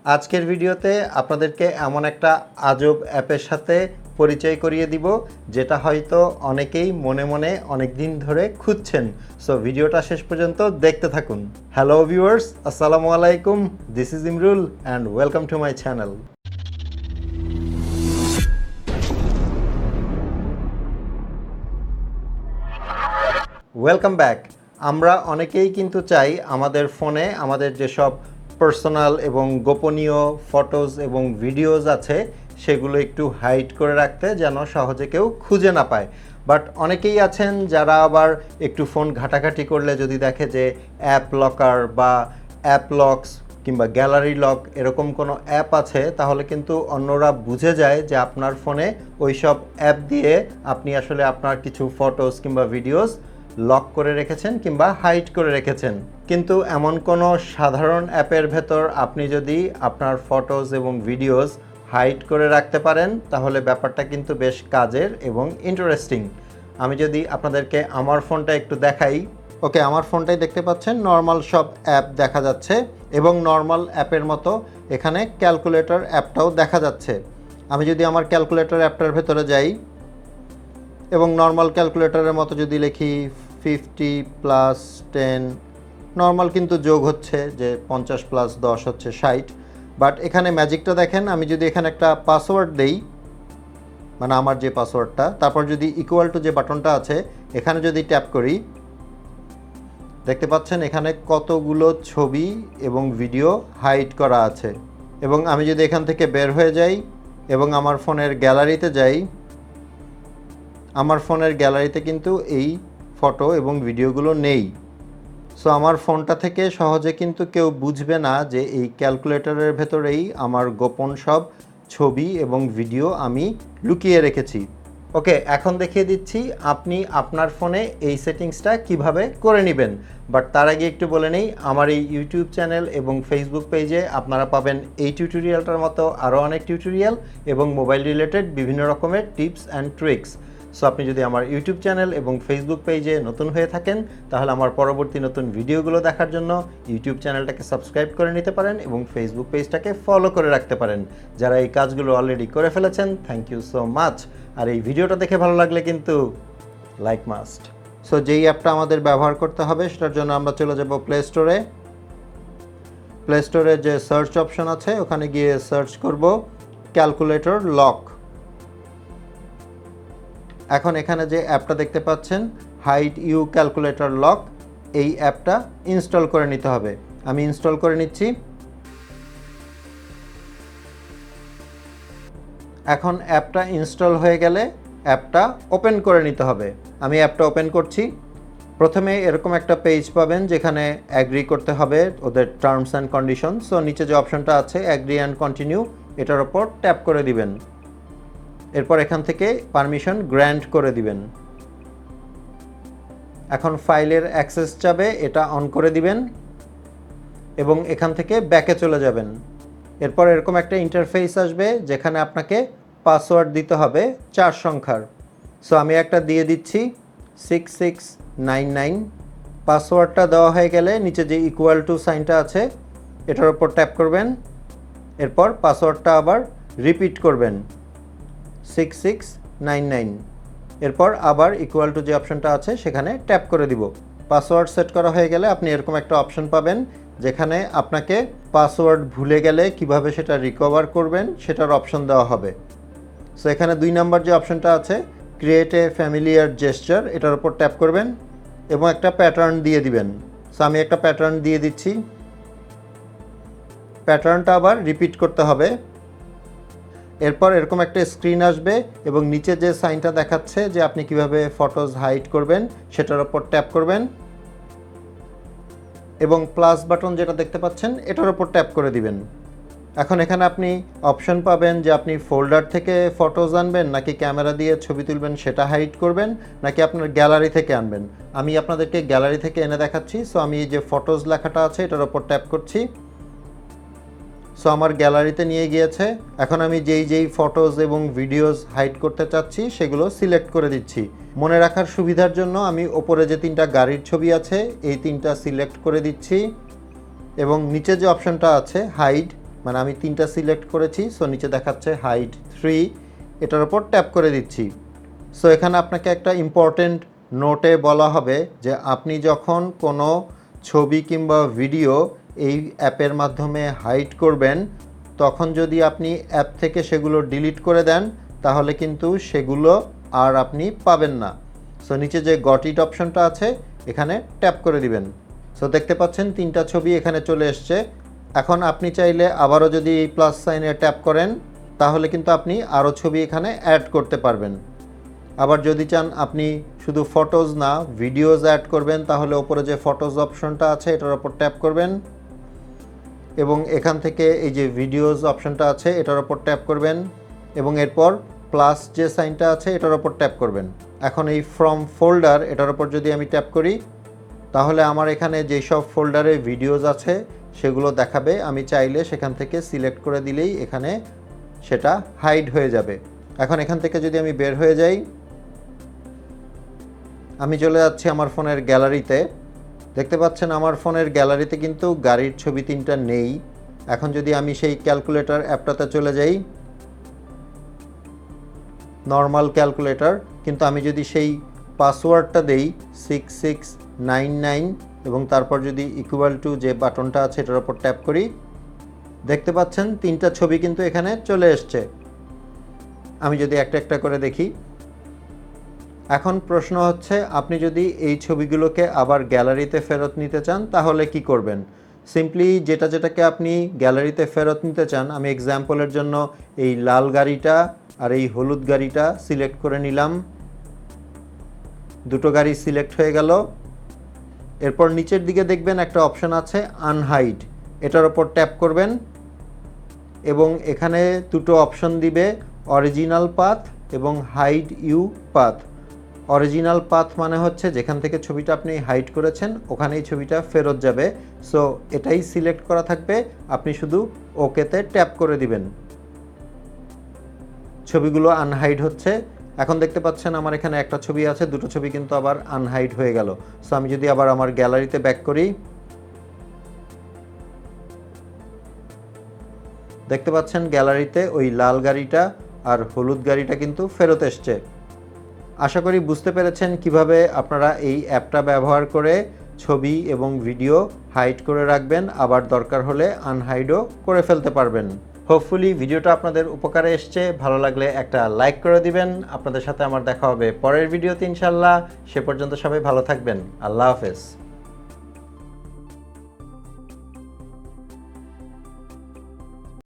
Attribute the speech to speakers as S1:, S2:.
S1: আজকের ভিডিওতে আপনাদেরকে এমন একটা আজব অ্যাপের সাথে পরিচয় করিয়ে দিব যেটা হয়তো অনেকেই মনে মনে অনেক দিন ধরে খুঁজছেন। সো ভিডিওটা শেষ পর্যন্ত দেখতে থাকুন। হ্যালো ভিউয়ার্স, আসসালামু আলাইকুম। This is Imrul and welcome to my channel. Welcome back. আমরা অনেকেই কিন্তু চাই আমাদের ফোনে আমাদের যেসব পার্সোনাল এবং গোপনীয় ফটোজ এবং ভিডিওজ আছে সেগুলো একটু হাইড করে রাখতে, যেন সহজে কেউ খুঁজে না পায়। বাট অনেকেই আছেন যারা আবার একটু ফোন ঘাটাঘাটি করলে যদি দেখে যে অ্যাপ লকার বা অ্যাপ লকস কিংবা গ্যালারি লক এরকম কোনো অ্যাপ আছে, তাহলে কিন্তু অন্যরা বুঝে যায় যে আপনার ফোনে ওই সব অ্যাপ দিয়ে আপনি আসলে আপনার কিছু ফটোজ কিংবা ভিডিওস লক করে রেখেছেন কিংবা হাইড করে রেখেছেন। কিন্তু এমন কোনো সাধারণ অ্যাপের ভেতর আপনি যদি আপনার ফটোজ এবং ভিডিওস হাইড করে রাখতে পারেন, তাহলে ব্যাপারটা কিন্তু বেশ কাজের এবং ইন্টারেস্টিং। আমি যদি আপনাদেরকে আমার ফোনটা একটু দেখাই। ওকে, আমার ফোনটাই দেখতে পাচ্ছেন, নর্মাল সব অ্যাপ দেখা যাচ্ছে এবং নর্মাল অ্যাপের মতো এখানে ক্যালকুলেটর অ্যাপটাও দেখা যাচ্ছে। আমি যদি আমার ক্যালকুলেটর অ্যাপটার ভেতরে যাই এবং নর্মাল ক্যালকুলেটরের মতো যদি লিখি 50 + 10, নর্মাল কিন্তু যোগ হচ্ছে যে 50 + 10 হচ্ছে 60। বাট এখানে ম্যাজিকটা দেখেন, আমি যদি এখানে একটা পাসওয়ার্ড দেই, মানে আমার যে পাসওয়ার্ডটা, তারপর যদি ইকুয়াল টু যে বাটনটা আছে এখানে যদি ট্যাপ করি, দেখতে পাচ্ছেন এখানে কতগুলো ছবি এবং ভিডিও হাইড করা আছে। এবং আমি যদি এখান থেকে বের হয়ে যাই এবং আমার ফোনের গ্যালারিতে যাই, আমার ফোনের গ্যালারিতে কিন্তু এই ফটো এবং ভিডিওগুলো নেই। সো আমার ফোনটা থেকে সহজে কিন্তু কেউ বুঝবে না যে এই ক্যালকুলেটরের ভেতরেই আমার গোপন সব ছবি এবং ভিডিও আমি লুকিয়ে রেখেছি। ওকে, এখন দেখিয়ে দিচ্ছি আপনি আপনার ফোনে এই সেটিংসটা কিভাবে করে নেবেন। বাট তার আগে একটু বলে নেই, আমার এই ইউটিউব চ্যানেল এবং ফেসবুক পেজে আপনারা পাবেন এই টিউটোরিয়ালটার মতো আরও অনেক টিউটোরিয়াল এবং মোবাইল রিলেটেড বিভিন্ন রকমের টিপস অ্যান্ড ট্রিক্স। সো আপনি যদি আমার ইউটিউব চ্যানেল এবং ফেসবুক পেজে নতুন হয়ে থাকেন, তাহলে আমার পরবর্তী নতুন ভিডিওগুলো দেখার জন্য ইউটিউব চ্যানেলটাকে সাবস্ক্রাইব করে নিতে পারেন এবং ফেসবুক পেজটাকে ফলো করে রাখতে পারেন। যারা এই কাজগুলো অলরেডি করে ফেলেছেন, থ্যাংক ইউ সো মাচ। আর এই ভিডিওটা দেখে ভালো লাগলে কিন্তু লাইক মাস্ট। সো যেই অ্যাপটা আমাদের ব্যবহার করতে হবে সেটার জন্য আমরা চলে যাব প্লে স্টোরে। প্লে স্টোরে যে সার্চ অপশন আছে ওখানে গিয়ে সার্চ করব ক্যালকুলেটর লক। এখন এখানে যে অ্যাপটা দেখতে পাচ্ছেন হাইড ইউ ক্যালকুলেটর লক, এই অ্যাপটা ইনস্টল করে নিতে হবে। আমি ইনস্টল করে নিচ্ছি। এখন অ্যাপটা ইনস্টল হয়ে গেলে অ্যাপটা ওপেন করে নিতে হবে। আমি অ্যাপটা ওপেন করছি। প্রথমে এরকম একটা পেজ পাবেন যেখানে অ্যাগ্রি করতে হবে ওদের টার্মস অ্যান্ড কন্ডিশন। সো নিচে যে অপশনটা আছে অ্যাগ্রি অ্যান্ড কন্টিনিউ, এটার ওপর ট্যাপ করে দিবেন। এরপর এখান থেকে পারমিশন গ্র্যান্ট করে দিবেন। এখন ফাইলের অ্যাক্সেস চাবে, এটা অন করে দিবেন এবং এখান থেকে ব্যাকে চলে যাবেন। এরপর এরকম একটা ইন্টারফেস আসবে যেখানে আপনাকে পাসওয়ার্ড দিতে হবে 4 সংখ্যার। সো আমি একটা দিয়ে দিচ্ছি 6699। পাসওয়ার্ডটা দেওয়া হয়ে গেলে নিচে যে ইকুয়াল টু সাইনটা আছে এটার উপর ট্যাপ করবেন। এরপর পাসওয়ার্ডটা আবার রিপিট করবেন 6699। এরপর আবার ইকুয়াল টু যে অপশনটা আছে সেখানে ট্যাপ করে দিব। পাসওয়ার্ড সেট করা হয়ে গেলে আপনি এরকম একটা অপশন পাবেন যেখানে আপনাকে পাসওয়ার্ড ভুলে গেলে কিভাবে সেটা রিকভার করবেন সেটার অপশন দেওয়া হবে। সো এখানে 2 নাম্বার যে অপশনটা আছে ক্রিয়েট এ ফ্যামিলিয়ার জেস্চার, এটার উপর ট্যাপ করবেন এবং একটা প্যাটার্ন দিয়ে দিবেন। সো আমি একটা প্যাটার্ন দিয়ে দিচ্ছি। প্যাটার্নটা আবার রিপিট করতে হবে। এরপর এরকম একটা স্ক্রিন আসবে এবং নিচে যে সাইনটা দেখাচ্ছে যে আপনি কিভাবে ফটোজ হাইড করবেন সেটার উপর ট্যাপ করবেন এবং প্লাস বাটন যেটা দেখতে পাচ্ছেন এটার উপর ট্যাপ করে দিবেন। এখন এখানে আপনি অপশন পাবেন যে আপনি ফোল্ডার থেকে ফটোজ আনবেন নাকি ক্যামেরা দিয়ে ছবি তুলবেন সেটা হাইড করবেন, নাকি আপনার গ্যালারি থেকে আনবেন। আমি আপনাদেরকে গ্যালারি থেকে এনে দেখাচ্ছি। সো আমি এই যে ফটোজ লেখাটা আছে এটার উপর ট্যাপ করছি। সো আমার গ্যালারিতে নিয়ে গিয়েছে। এখন আমি যেই ফটোজ এবং ভিডিওস হাইড করতে চাচ্ছি সেগুলো সিলেক্ট করে দিচ্ছি। মনে রাখার সুবিধার জন্য আমি ওপরে যে 3টা গাড়ির ছবি আছে এই 3টা সিলেক্ট করে দিচ্ছি এবং নিচে যে অপশনটা আছে হাইড মানে আমি 3টা সিলেক্ট করেছি, সো নিচে দেখাচ্ছে হাইড 3, এটার উপর ট্যাপ করে দিচ্ছি। সো এখানে আপনাকে একটা ইম্পর্টেন্ট নোটে বলা হবে যে আপনি যখন কোনো ছবি কিংবা ভিডিও এই অ্যাপের মাধ্যমে হাইড করবেন, তখন যদি আপনি অ্যাপ থেকে সেগুলো ডিলিট করে দেন তাহলে কিন্তু সেগুলো আর আপনি পাবেন না। সো নিচে যে গট ইট অপশনটা আছে এখানে ট্যাপ করে দিবেন। সো দেখতে পাচ্ছেন 3টা ছবি এখানে চলে এসছে। এখন আপনি চাইলে আবারও যদি এই প্লাস সাইনে ট্যাপ করেন তাহলে কিন্তু আপনি আরও ছবি এখানে অ্যাড করতে পারবেন। আবার যদি চান আপনি শুধু ফটোজ না ভিডিওজ অ্যাড করবেন তাহলে ওপরে যে ফটোজ অপশনটা আছে এটার উপর ট্যাপ করবেন এবং এখান থেকে এই যে ভিডিওজ অপশনটা আছে এটার উপর ট্যাপ করবেন এবং এরপর প্লাস যে সাইনটা আছে এটার উপর ট্যাপ করবেন। এখন এই ফ্রম ফোল্ডার এটার উপর যদি আমি ট্যাপ করি তাহলে আমার এখানে যেই সব ফোল্ডারে ভিডিওজ আছে সেগুলো দেখাবে। আমি চাইলে সেখান থেকে সিলেক্ট করে দিলেই এখানে সেটা হাইড হয়ে যাবে। এখন এখান থেকে যদি আমি বের হয়ে যাই, আমি চলে যাচ্ছি আমার ফোনের গ্যালারিতে। দেখতে পাচ্ছেন আমার ফোনের গ্যালারিতে কিন্তু গাড়ির ছবি 3টা নেই। এখন যদি আমি সেই ক্যালকুলেটর অ্যাপটাতে চলে যাই, নর্মাল ক্যালকুলেটর, কিন্তু আমি যদি সেই পাসওয়ার্ডটা দেই 6699 এবং তারপর যদি ইকুয়াল টু যে বাটনটা আছে এটার উপর ট্যাপ করি, দেখতে পাচ্ছেন 3টা ছবি কিন্তু এখানে চলে এসছে। আমি যদি একটা একটা করে দেখি, এখন প্রশ্ন হচ্ছে আপনি যদি এই ছবিগুলোকে আবার গ্যালারিতে ফেরত নিতে চান তাহলে কি করবেন। সিম্পলি যেটাকে আপনি গ্যালারিতে ফেরত নিতে চান, আমি এক্সাম্পলের জন্য এই লাল গাড়িটা আর এই হলুদ গাড়িটা সিলেক্ট করে নিলাম। দুটো গাড়ি সিলেক্ট হয়ে গেল। এরপর নিচের দিকে দেখবেন একটা অপশন আছে আনহাইড, এটার ওপর ট্যাপ করবেন এবং এখানে দুটো অপশন দিবে, অরিজিনাল পাথ এবং hide you path. Original path মানে হচ্ছে যেখান থেকে ছবিটা আপনি হাইড করেছেন ওখানেই ছবিটা ফেরত যাবে। সো এটাই সিলেক্ট করা থাকবে, আপনি শুধু ওকেতে ট্যাপ করে দিবেন। ছবিগুলো আনহাইড হচ্ছে। এখন দেখতে পাচ্ছেন আমার এখানে একটা ছবি আছে, দুটো ছবি কিন্তু আবার আনহাইড হয়ে গেল। সো আমি যদি আবার আমার গ্যালারিতে ব্যাক করি, দেখতে পাচ্ছেন গ্যালারিতে ওই লাল গাড়িটা আর হলুদ গাড়িটা কিন্তু ফেরত এসছে। আশা করি বুঝতে পেরেছেন কিভাবে আপনারা এই অ্যাপটা ব্যবহার করে ছবি এবং ভিডিও হাইড করে রাখবেন, আবার দরকার হলে আনহাইডও করে ফেলতে পারবেন। হোপফুলি ভিডিওটা আপনাদের উপকারে এসছে। ভালো লাগলে একটা লাইক করে দিবেন। আপনাদের সাথে আমার দেখা হবে পরের ভিডিওতে ইনশাল্লাহ। সে পর্যন্ত সবাই ভালো থাকবেন। আল্লাহ হাফেজ।